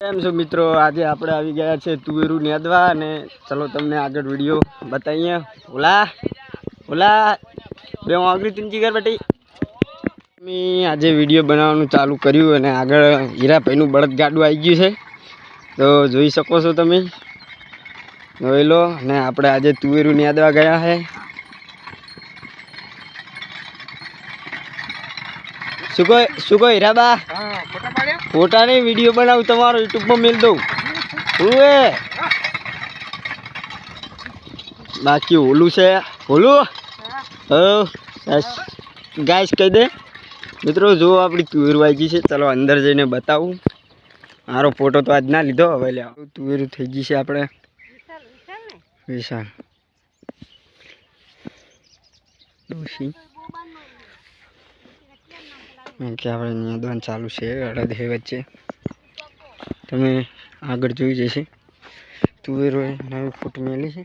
કેમ છો મિત્રો? આજે આપણે આવી ગયા છે તુવેરું નેદવા અને ચલો તમને આગળ વિડીયો બતાવીએ. ઓલા ઓલા બે આગળ તીનજી કર બેટી. મેં આજે વિડીયો બનાવવાનું ચાલુ કર્યું અને આગળ હીરાભાઈનું બળદ ગાડું આવી ગયું છે, તો જોઈ શકો છો તમે. જોઈ લો. અને આપણે આજે તુવેરું નેદવા ગયા છે. શું કહો હીરાબા? ફોટા નહીં, વિડીયો બનાવું તમારો, યુટ્યુબમાં મેલ દઉં. બાકી ઓલું છે ઓલું ગાઈસ કહી દે મિત્રો. જો આપણી તુવેરું આવી ગઈ છે, ચાલો અંદર જઈને બતાવું. મારો ફોટો તો આજ ના લીધો, હવે લે તુવેરું થઈ ગઈ છે આપણે વિશાલ ડોશી કે આપણે નિયંત્રણ ચાલુ છે અડદ હે વચ્ચે. તમે આગળ જોઈ જશે તુવેરો નવી ફૂટ મેલી છે.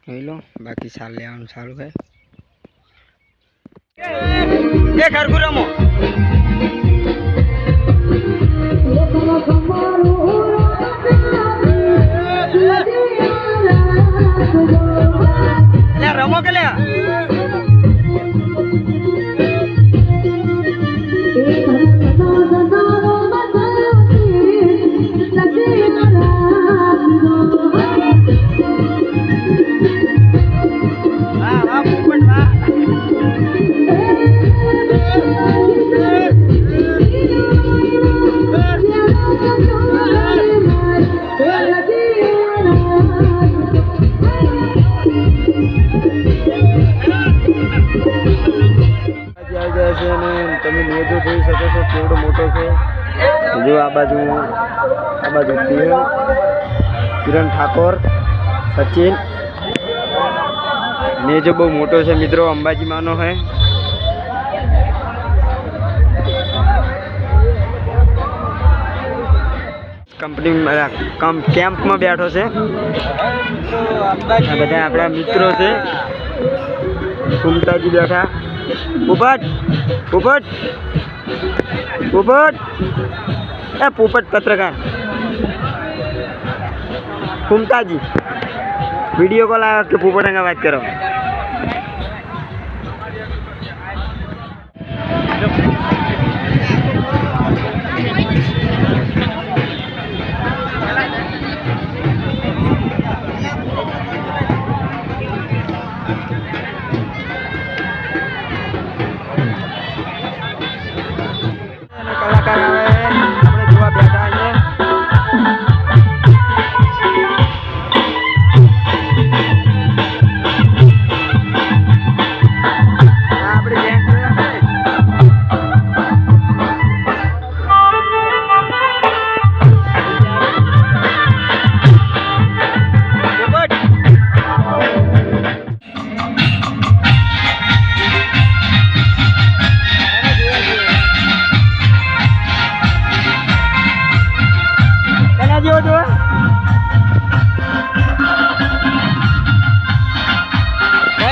જોઈ લો. બાકી સાલ લેવાનું ચાલુ છે. એ ખરગુરમો રમો કે લે તમે નેજો જોઈ શકો છો કેવડો મોટો છે. જો આ બાજુ કિરણ ઠાકોર, સચિન. નેજો બહુ મોટો છે મિત્રો, અંબાજીમાંનો છે. કંપની કેમ્પમાં બેઠો છે. આ બધા આપણા મિત્રો છે. કુમતાજી બેઠા. પોપટ પોપટ પોપટ એ પોપટ પત્રકાર કુમતાજી વિડીયો કોલ આવ્યો કે પોપટ અંગા વાત કરો. કલાકાર આવે આપણે જોવા બેઠા છીએ.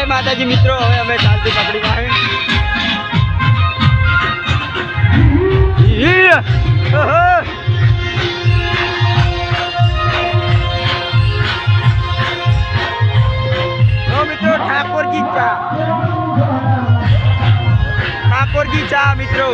માતાજી મિત્રો, હવે અમે ચાલતી પકડી માં મિત્રો. ઠાકોરજી ચા મિત્રો.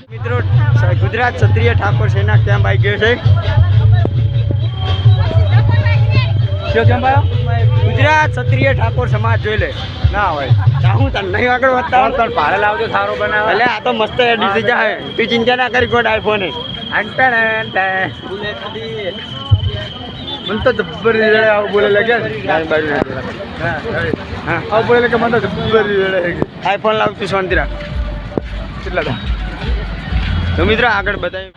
મિત્રો ગુજરાત ક્ષત્રિય ઠાકોર સેના કેમ્પ આવી ગયો છે. શું કેમ્પ આવ્યો? ગુજરાત ક્ષત્રિય ઠાકોર સમાજ જોઈ લે ના હોય હું તને નહીં આગળ વધતા તને ભાડે લાવજો સારો બનાવે. એટલે આ તો મસ્ત એડી થઈ જાય, તું ચિંતા ના કરી. ગોડ આઈફોન મને તો જબ્બર રીડે આવું બોલે લાગે. હા બોલે લાગે મને તો જબ્બર રીડે. આઈફોન લાવતું શાંતિ રાખ. કેટલા તો મિત્રો આગળ બતાવી.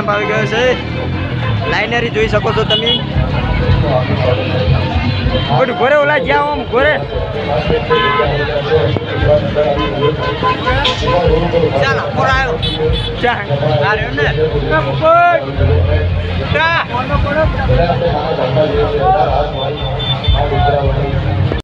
પંપ આવી ગયો છે. લાઇનરી જોઈ શકો છો તમે. ઘોરે ઓલા જ્યાં આમ ઘોરે ચાલ પોર આવ્યો ચાલ આવ્યો ને